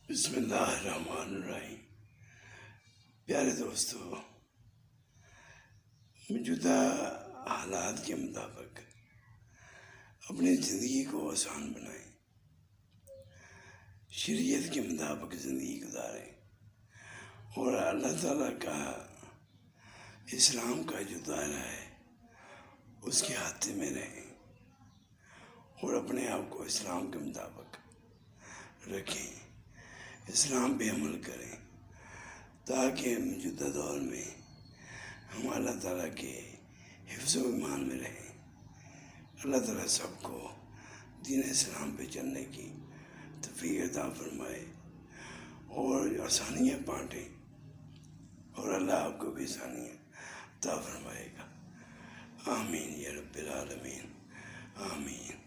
بسم اللہ الرحمن الرحیم۔ پیارے دوستو، موجودہ حالات کے مطابق اپنی زندگی کو آسان بنائیں، شریعت کے مطابق زندگی گزاریں اور اللہ تعالیٰ کا اسلام کا جو دائرہ ہے اس کے ہاتھے میں رہیں اور اپنے آپ کو اسلام کے مطابق رکھیں، اسلام پہ عمل کریں تاکہ موجودہ دور میں ہم اللہ تعالیٰ کے حفظ و ایمان میں رہیں۔ اللہ تعالیٰ سب کو دین اسلام پہ چلنے کی توفیق عطا فرمائے اور آسانیاں بانٹیں، اور اللہ آپ کو بھی آسانیاں عطا فرمائے گا۔ آمین یا رب العالمین، آمین۔